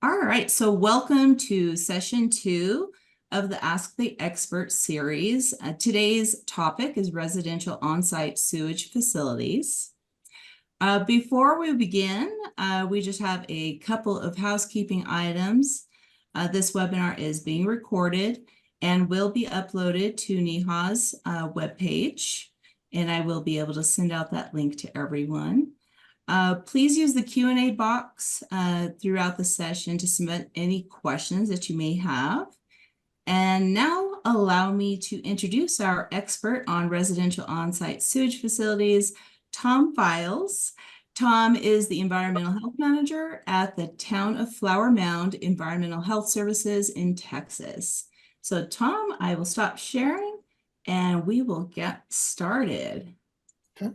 All right, so welcome to session 2 of the Ask the Expert series. Today's topic is residential on-site sewage facilities. Before we begin, we just have a couple of housekeeping items. This webinar is being recorded and will be uploaded to NEHA's webpage, and I will be able to send out that link to everyone. Please use the Q&A box throughout the session to submit any questions that you may have. And now allow me to introduce our expert on residential on-site sewage facilities, Tom Vyles. Tom is the Environmental Health Manager at the Town of Flower Mound Environmental Health Services in Texas. So Tom, I will stop sharing and we will get started. Okay.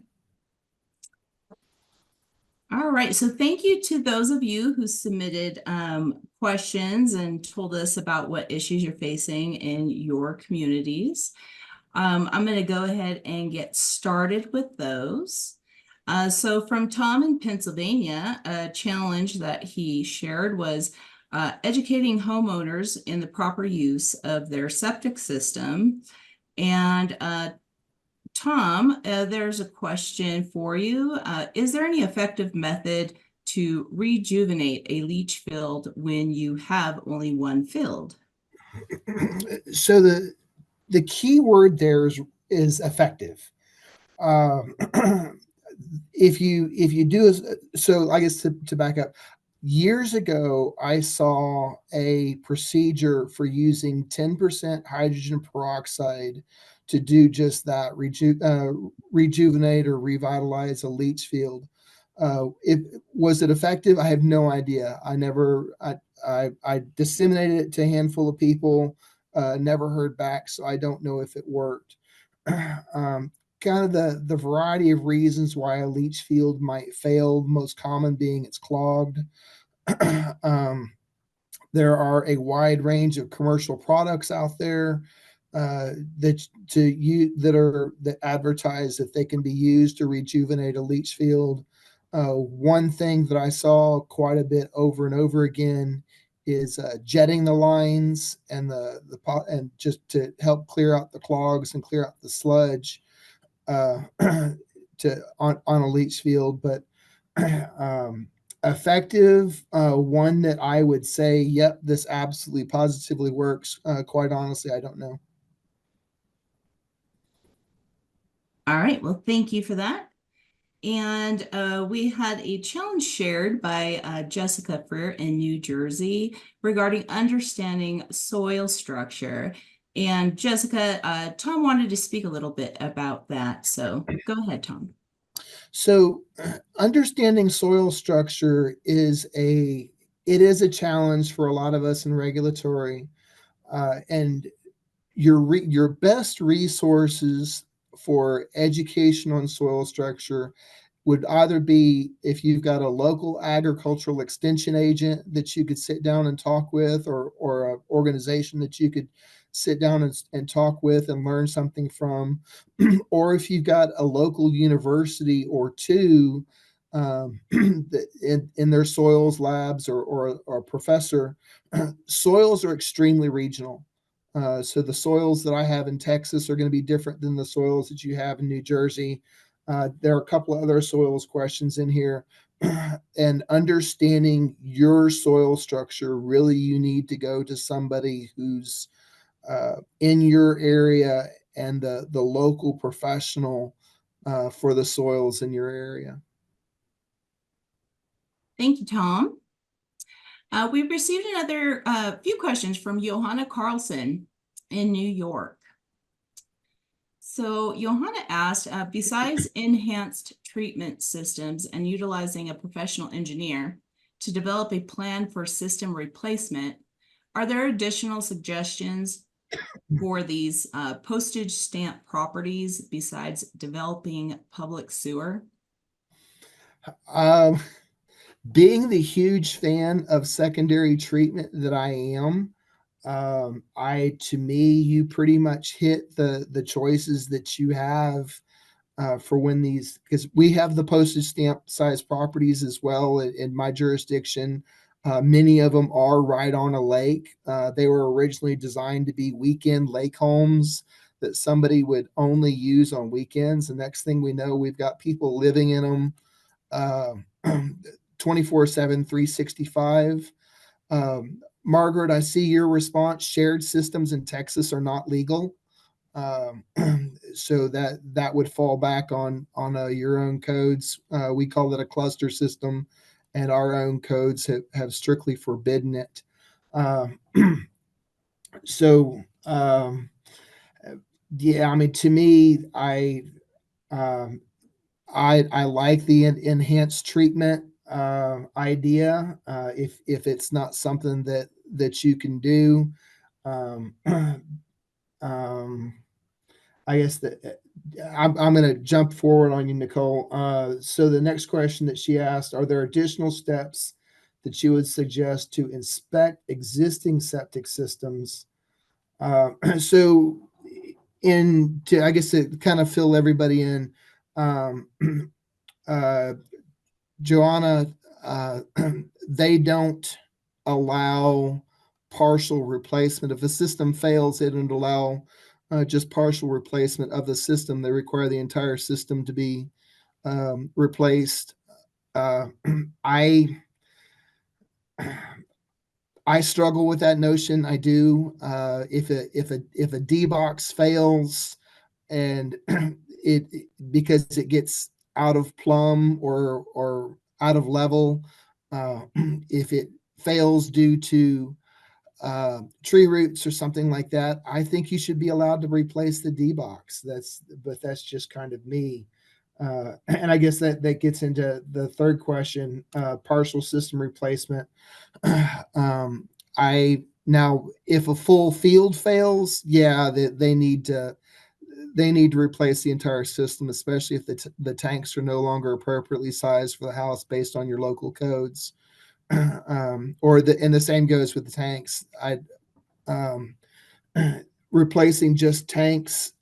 All right, so thank you to those of you who submitted questions and told us about what issues you're facing in your communities. I'm going to go ahead and get started with those. So from Tom in Pennsylvania, a challenge that he shared was educating homeowners in the proper use of their septic system. And Tom, there's a question for you. Is there any effective method to rejuvenate a leach field when you have only one field? So the key word there is effective. If you do so, I guess to back up, years ago I saw a procedure for using 10% hydrogen peroxide to do just that, rejuvenate or revitalize a leach field. Was it effective? I have no idea. I disseminated it to a handful of people, never heard back, so I don't know if it worked. Kind of the variety of reasons why a leach field might fail, most common being it's clogged. There are a wide range of commercial products out there that advertise that they can be used to rejuvenate a leach field. One thing that I saw quite a bit over and over again is jetting the lines and and just to help clear out the clogs and clear out the sludge on a leach field. But effective, one that I would say, yep, this absolutely positively works. Quite honestly, I don't know. All right, well, thank you for that. And we had a challenge shared by Jessica Freer in New Jersey regarding understanding soil structure. And Jessica, Tom wanted to speak a little bit about that. So go ahead, Tom. So understanding soil structure is a challenge for a lot of us in regulatory, and your best resources for education on soil structure would either be if you've got a local agricultural extension agent that you could sit down and talk with, or an organization that you could sit down and talk with and learn something from, or if you've got a local university or two in their soils labs, or a professor. Soils are extremely regional. So the soils that I have in Texas are going to be different than the soils that you have in New Jersey. There are a couple of other soils questions in here. And understanding your soil structure, really, you need to go to somebody who's in your area and the local professional for the soils in your area. Thank you, Tom. We've received another few questions from Johanna Carlson in New York. So Johanna asked, besides enhanced treatment systems and utilizing a professional engineer to develop a plan for system replacement, are there additional suggestions for these postage stamp properties besides developing public sewer? Being the huge fan of secondary treatment that I am, to me, you pretty much hit the choices that you have for when these, because we have the postage stamp size properties as well in my jurisdiction. Many of them are right on a lake. They were originally designed to be weekend lake homes that somebody would only use on weekends. The next thing we know, we've got people living in them 24/7, 365. Margaret, I see your response. Shared systems in Texas are not legal. Um, so that would fall back on your own codes. We call it a cluster system, and our own codes have strictly forbidden it. Um, so yeah, I mean, to me, um, I like the enhanced treatment idea. If it's not something that you can do, um, um, I guess that I'm going to jump forward on you, Nicole. So the next question that she asked: are there additional steps that you would suggest to inspect existing septic systems? So, in to I guess to kind of fill everybody in, um, uh, Joanna, they don't allow partial replacement. If a system fails, they don't allow just partial replacement of the system. They require the entire system to be replaced. Uh, I I struggle with that notion. I do. If a D box fails and because it gets out of plumb or out of level, if it fails due to tree roots or something like that, I think you should be allowed to replace the D box. That's just kind of me. And I guess that gets into the third question: partial system replacement. um, I now, if a full field fails, yeah, they need to replace the entire system, especially if the tanks are no longer appropriately sized for the house based on your local codes. And the same goes with the tanks. I um, replacing just tanks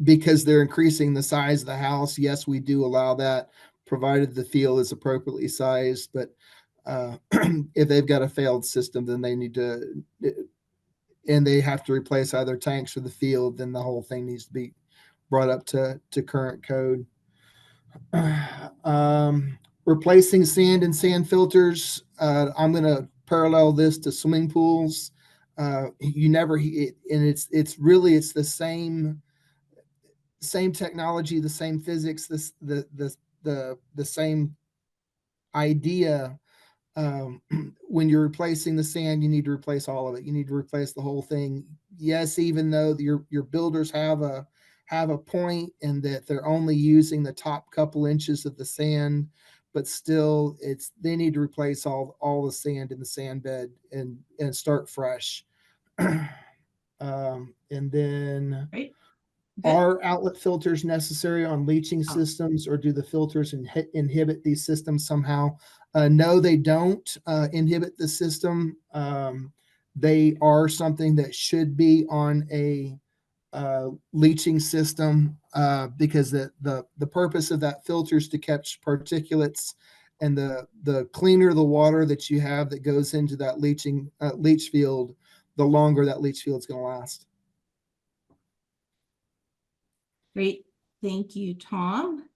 because they're increasing the size of the house. Yes, we do allow that, provided the field is appropriately sized. But if they've got a failed system, then they need to, and they have to replace either tanks or the field. Then the whole thing needs to be brought up to current code. Um, Replacing sand and sand filters. I'm going to parallel this to swimming pools. You never, and it's the same technology, the same physics, the same idea. When you're replacing the sand, you need to replace all of it. You need to replace the whole thing. Yes, even though your builders have a point and that they're only using the top couple inches of the sand, but still, they need to replace all the sand in the sand bed and start fresh. And then, Right? Good. are outlet filters necessary on leaching Oh, systems, or do the filters inhibit these systems somehow? No, they don't inhibit the system. They are something that should be on a leaching system because the purpose of that filter is to catch particulates, and the cleaner the water that you have that goes into that leach field, the longer that leach field is going to last. great. Thank you, Tom.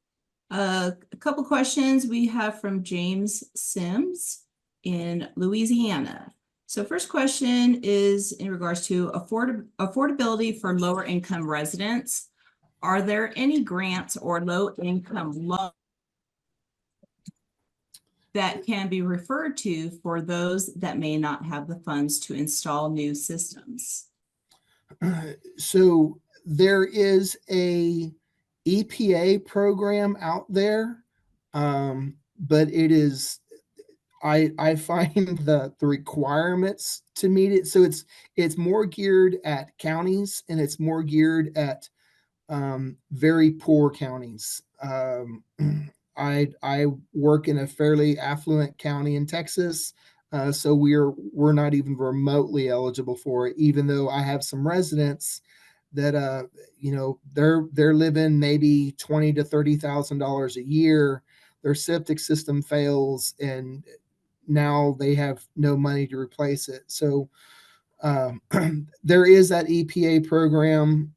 A couple questions we have from James Sims in Louisiana. So first question is in regards to affordability for lower income residents. Are there any grants or low income loans that can be referred to for those that may not have the funds to install new systems? So there is a EPA program out there, but it is I find the requirements to meet it. So it's more geared at counties, and it's more geared at very poor counties. I work in a fairly affluent county in Texas, so we're not even remotely eligible for it, even though I have some residents that they're living maybe $20,000 to $30,000 a year. Their septic system fails, and now they have no money to replace it. So there is that EPA program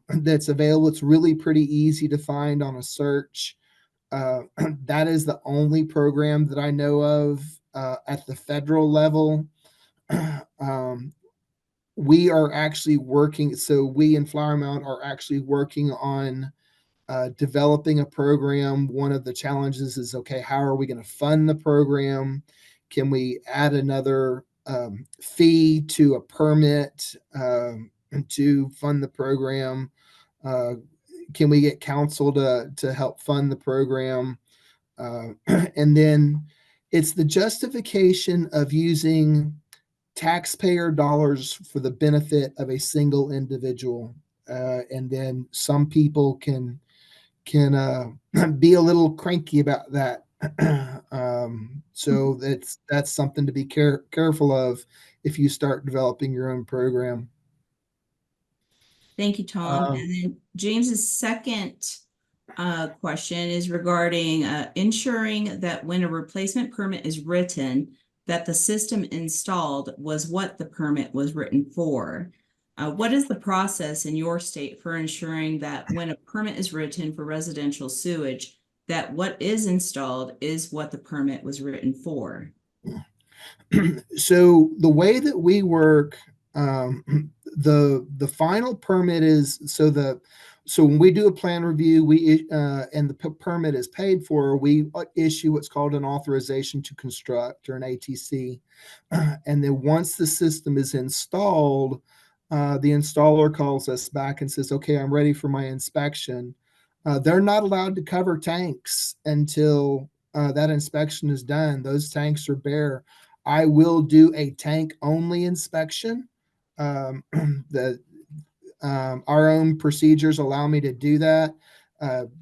that's available. It's really pretty easy to find on a search. That is the only program that I know of at the federal level. um, we are actually working, so we in Flower Mound are actually working on developing a program. One of the challenges is, okay, how are we going to fund the program? Can we add another fee to a permit to fund the program? Uh, can we get counsel to help fund the program? And then it's the justification of using taxpayer dollars for the benefit of a single individual. And then some people can be a little cranky about that. So that's something to be careful of if you start developing your own program. Thank you, Tom. Um, And then James's second question is regarding ensuring that when a replacement permit is written, that the system installed was what the permit was written for. What is the process in your state for ensuring that when a permit is written for residential sewage, that what is installed is what the permit was written for? so the way that we work, the final permit is so when we do a plan review, we and the permit is paid for, we issue what's called an authorization to construct, or an ATC. And then once the system is installed, the installer calls us back and says, okay, I'm ready for my inspection. They're not allowed to cover tanks until that inspection is done. Those tanks are bare. I will do a tank only inspection. Um, the Our own procedures allow me to do that.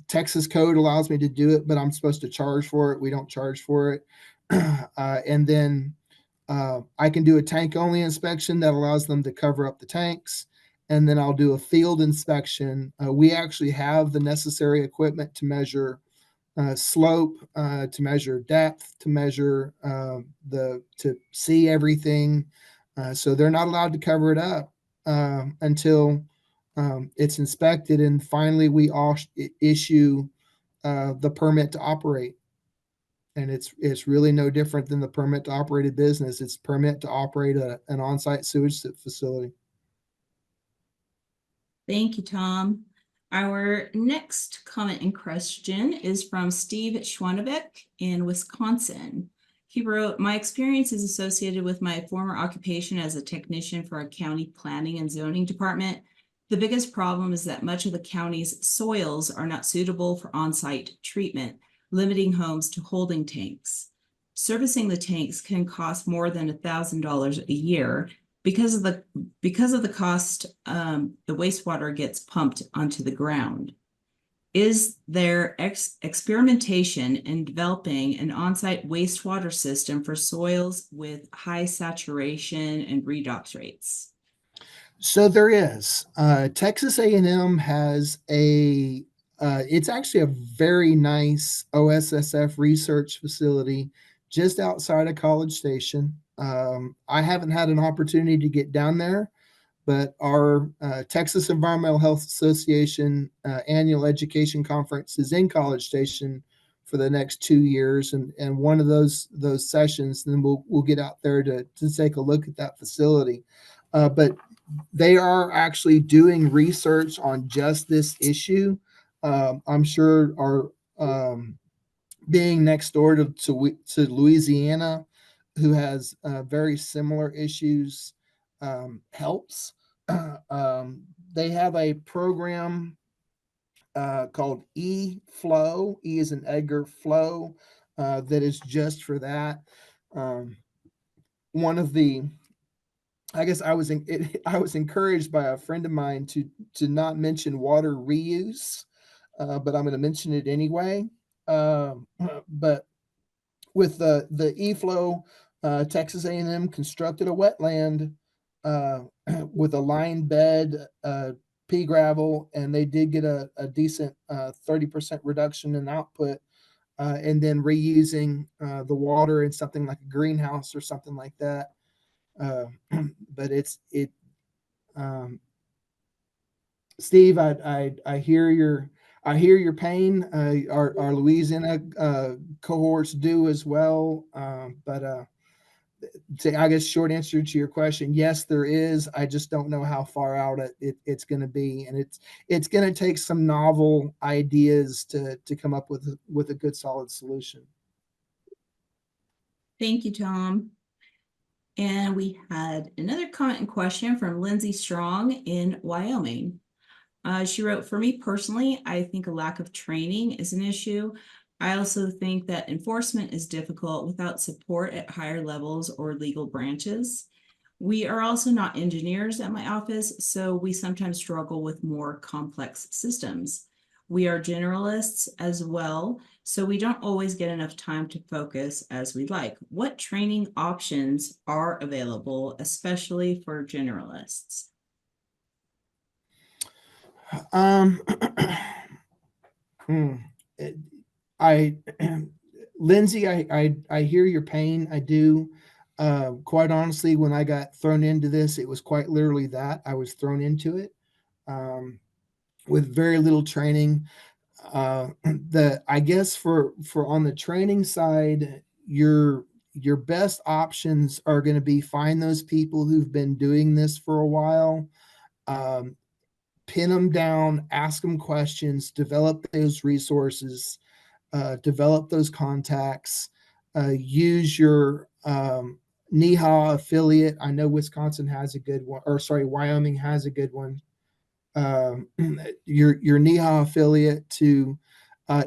Texas code allows me to do it, but I'm supposed to charge for it. We don't charge for it. And then I can do a tank only inspection that allows them to cover up the tanks. And then I'll do a field inspection. We actually have the necessary equipment to measure slope, to measure depth, to measure to see everything. So they're not allowed to cover it up until it's inspected, and finally we issue the permit to operate. And it's really no different than the permit to operate a business. It's permit to operate an on-site sewage facility. Thank you, Tom. Our next comment and question is from Steve Schwannebeck in Wisconsin. He wrote, my experience is associated with my former occupation as a technician for a county planning and zoning department. The biggest problem is that much of the county's soils are not suitable for on-site treatment, limiting homes to holding tanks. Servicing the tanks can cost more than $1,000 a year. Because of the cost, the wastewater gets pumped onto the ground. Is there experimentation in developing an on-site wastewater system for soils with high saturation and redox rates? So there is. Texas A&M has it's actually a very nice OSSF research facility just outside of College Station. I haven't had an opportunity to get down there, but our Texas Environmental Health Association annual education conference is in College Station for the next 2 years, and one of those sessions, then we'll get out there to take a look at that facility. But they are actually doing research on just this issue. I'm sure our being next door to Louisiana, who has very similar issues, helps. They have a program called eFlow. E is an Edgar Flow, that is just for that. Um, One of the I guess I was encouraged by a friend of mine to not mention water reuse, but I'm going to mention it anyway. But with the eFlow, Texas A&M constructed a wetland uh, with a line bed pea gravel, and they did get a decent 30% reduction in output, and then reusing the water in something like a greenhouse or something like that. Uh, but um, Steve, I hear your pain. Our Louisiana cohorts do as well. But I guess short answer to your question, yes, there is. I just don't know how far out it's going to be, and it's going to take some novel ideas to come up with a good solid solution. Thank you, Tom. And we had another comment and question from Lindsay Strong in Wyoming. She wrote, for me personally, I think a lack of training is an issue. I also think that enforcement is difficult without support at higher levels or legal branches. We are also not engineers at my office, so we sometimes struggle with more complex systems. We are generalists as well, so we don't always get enough time to focus as we'd like. What training options are available, especially for generalists? Um, I, Lindsay, I hear your pain. I do. Quite honestly, when I got thrown into this, it was quite literally that I was thrown into it, with very little training. The I guess for on the training side, your best options are going to be find those people who've been doing this for a while, um, pin them down, ask them questions, develop those resources, develop those contacts, use your NEHA affiliate. I know Wisconsin has a good one, or sorry, Wyoming has a good one. Um, your NEHA affiliate to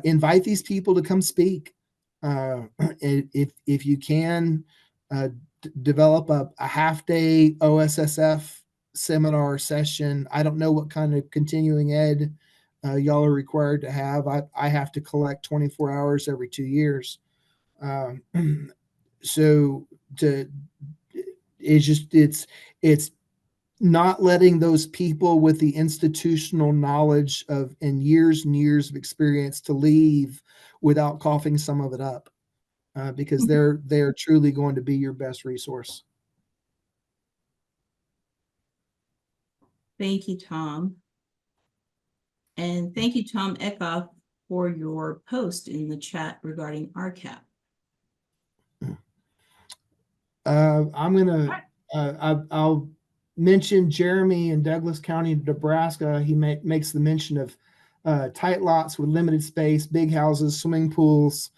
invite these people to come speak. If you can, develop a half day OSSF seminar session. I don't know what kind of continuing ed y'all are required to have. I have to collect 24 hours every 2 years. Um, so to it's not letting those people with the institutional knowledge of and years of experience to leave without coughing some of it up, because they're truly going to be your best resource. Thank you, Tom. And thank you, Tom Eckhoff, for your post in the chat regarding RCAP. I'm gonna I'll mention Jeremy in Douglas County, Nebraska. He makes the mention of tight lots with limited space, big houses, swimming pools.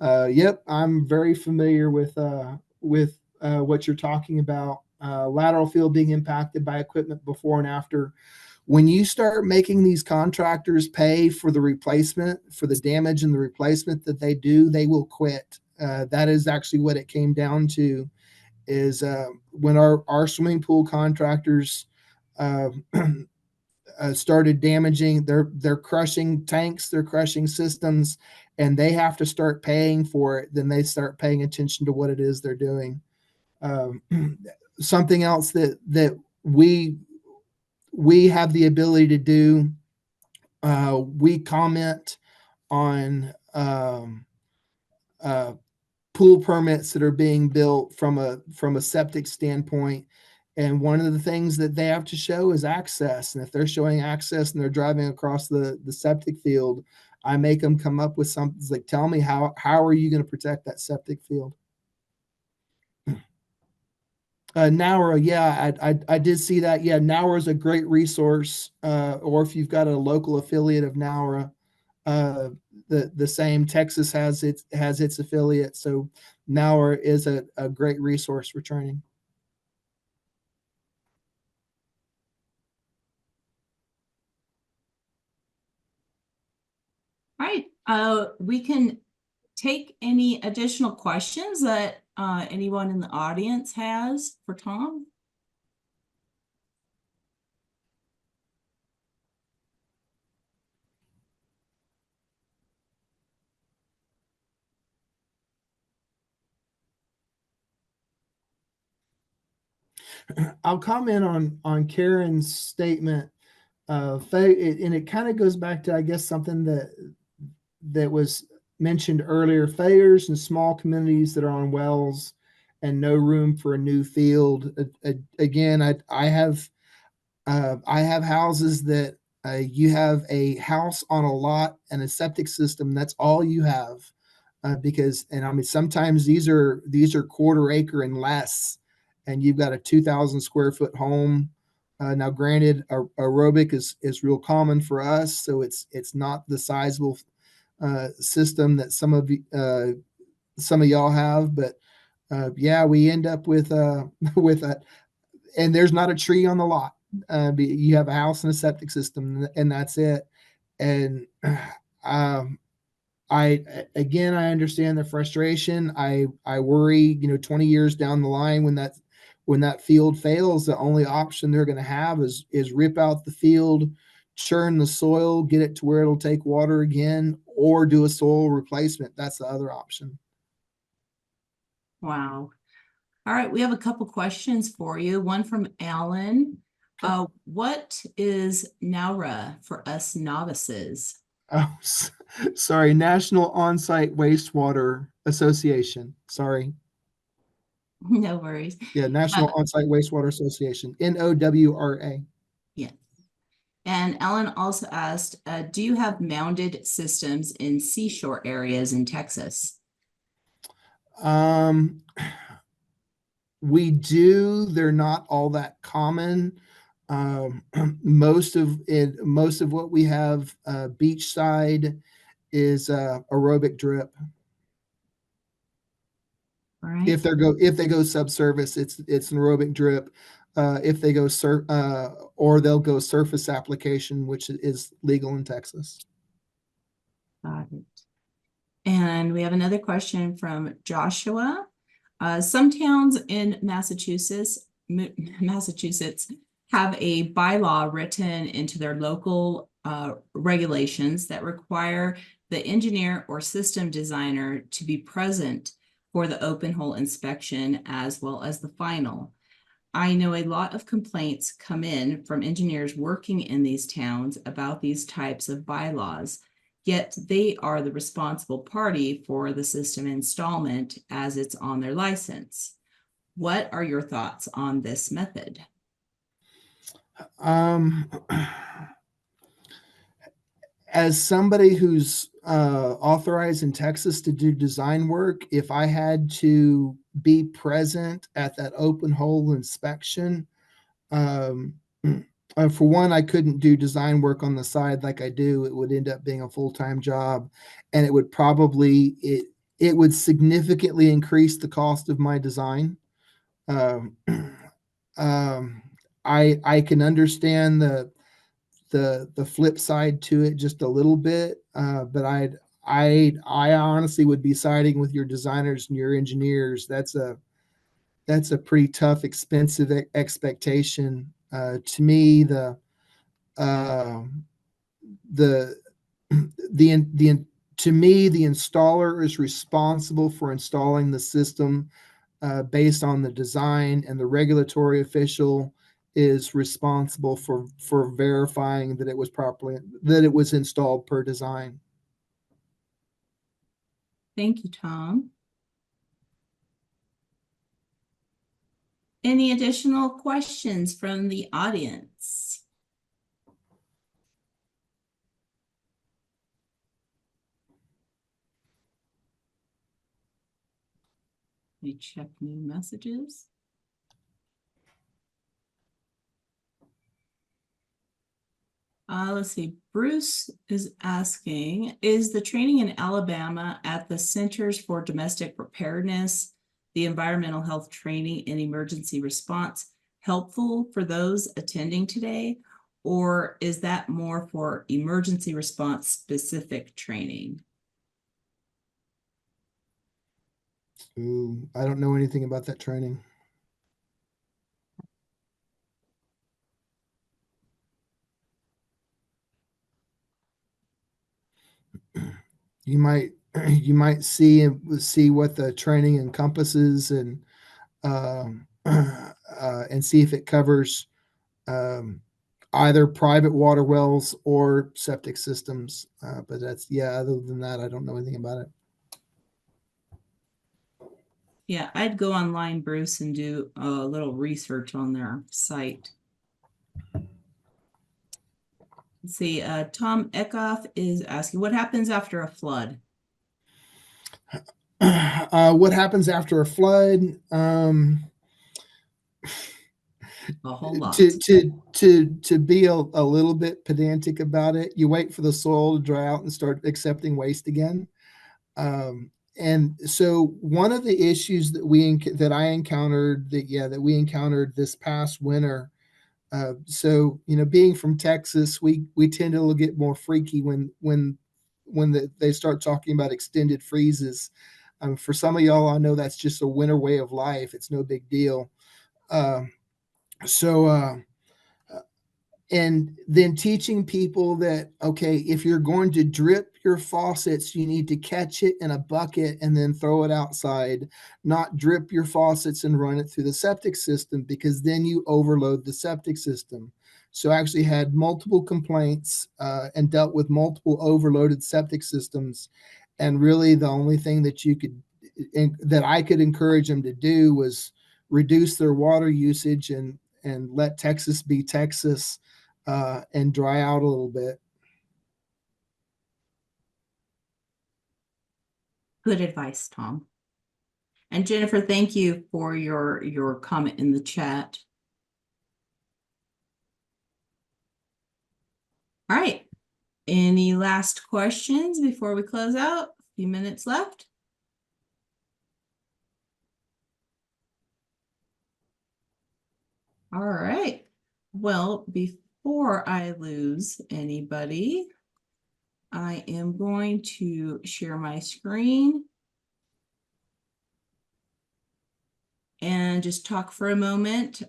Yep, I'm very familiar with what you're talking about. Lateral field being impacted by equipment before and after. When you start making these contractors pay for the replacement, for the damage and the replacement that they do, they will quit. That is actually what it came down to. Is when our swimming pool contractors uh, started damaging, they're crushing tanks, they're crushing systems, and they have to start paying for it. Then they start paying attention to what it is they're doing. Um, Something else that we have the ability to do. We comment on uh, pool permits that are being built from a septic standpoint. And one of the things that they have to show is access. And if they're showing access and they're driving across the septic field, I make them come up with something like, tell me how are you going to protect that septic field? NAURA, yeah, I did see that. Yeah, NAURA is a great resource. Or if you've got a local affiliate of NAURA, the same. Texas has its affiliate, so NAURA is a great resource for training. All right, we can take any additional questions that anyone in the audience has for Tom. I'll comment on Karen's statement. and it kind of goes back to, I guess, something that was mentioned earlier: failures in small communities that are on wells and no room for a new field. Again, I have houses that you have a house on a lot and a septic system. That's all you have, because, and I mean, sometimes these are quarter acre and less, and you've got a 2,000 square foot home. Now, granted, aerobic is real common for us, so it's not the sizable system that some of y'all have, but yeah, we end up with with a, and there's not a tree on the lot. You have a house and a septic system, and that's it. And um, I again, I understand the frustration. I worry, 20 years down the line, when that field fails, the only option they're going to have is rip out the field, churn the soil, get it to where it'll take water again, or do a soil replacement. That's the other option. Wow. All right, we have a couple questions for you. One from Alan. Okay. What is NAURA for us novices? Oh, sorry, National On-Site Wastewater Association. Sorry. No worries. Yeah, National Uh, On-Site Wastewater Association, NOWRA. yeah. And Ellen also asked, do you have mounded systems in seashore areas in Texas? Um, we do. They're not all that common. Um, most of what we have beachside is aerobic drip. All right. If they go subsurface, it's an aerobic drip. If they go or they'll go surface application, which is legal in Texas. Got it. And we have another question from Joshua. Some towns in Massachusetts have a bylaw written into their local regulations that require the engineer or system designer to be present for the open hole inspection as well as the final. I know a lot of complaints come in from engineers working in these towns about these types of bylaws, yet they are the responsible party for the system installment as it's on their license. What are your thoughts on this method? Um, as somebody who's authorized in Texas to do design work, if I had to be present at that open hole inspection, um, for one, I couldn't do design work on the side like I do. It would end up being a full-time job, and it would significantly increase the cost of my design. Um, um, I can understand the flip side to it just a little bit, but I honestly would be siding with your designers and your engineers. That's a pretty tough, expensive expectation. To me, uh, the the to me, the installer is responsible for installing the system based on the design, and the regulatory official is responsible for verifying that it was installed per design. Thank you, Tom. Any additional questions from the audience? Let me check new messages. Let's see. Bruce is asking, is the training in Alabama at the Centers for Domestic Preparedness, the environmental health training and emergency response, helpful for those attending today? Or is that more for emergency response specific training? Ooh, I don't know anything about that training. You might you might see what the training encompasses, and see if it covers um, either private water wells or septic systems. But that's, yeah, other than that, I don't know anything about it. Yeah, I'd go online, Bruce, and do a little research on their site. Let's see, Tom Eckhoff is asking, what happens after a flood? What happens after a flood? A whole lot. To be a little bit pedantic about it, you wait for the soil to dry out and start accepting waste again. And so one of the issues that that we encountered this past winter. So being from Texas, we tend to get more freaky when they start talking about extended freezes. For some of y'all, I know that's just a winter way of life. It's no big deal. Um, so and then teaching people that, okay, if you're going to drip your faucets, you need to catch it in a bucket and then throw it outside, not drip your faucets and run it through the septic system, because then you overload the septic system. So I actually had multiple complaints and dealt with multiple overloaded septic systems. And really the only thing that I could encourage them to do was reduce their water usage and let Texas be Texas, and dry out a little bit. Good advice, Tom. And Jennifer, thank you for your comment in the chat. All right. Any last questions before we close out? A few minutes left. All right. Well, before I lose anybody, I am going to share my screen and just talk for a moment.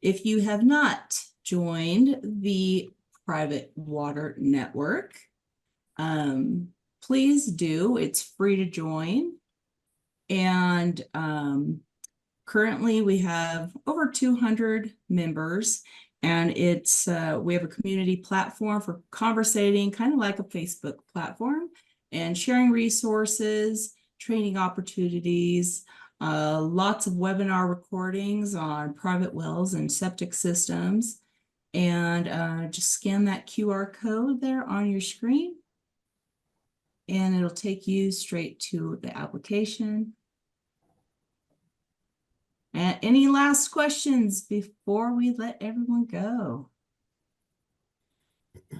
If you have not joined the private water network, please do. It's free to join. And currently we have over 200 members, and it's we have a community platform for conversating, kind of like a Facebook platform, and sharing resources, training opportunities, lots of webinar recordings on private wells and septic systems. And just scan that QR code there on your screen, and it'll take you straight to the application. And any last questions before we let everyone go?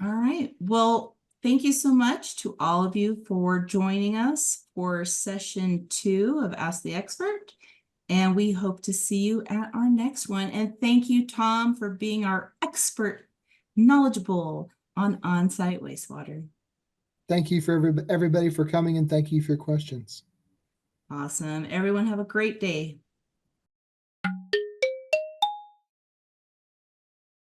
All right. Well, thank you so much to all of you for joining us for session 2 of Ask the Expert. And we hope to see you at our next one. And thank you, Tom, for being our expert, knowledgeable on on-site wastewater. Thank you for everybody for coming, and thank you for your questions. Awesome. Everyone have a great day.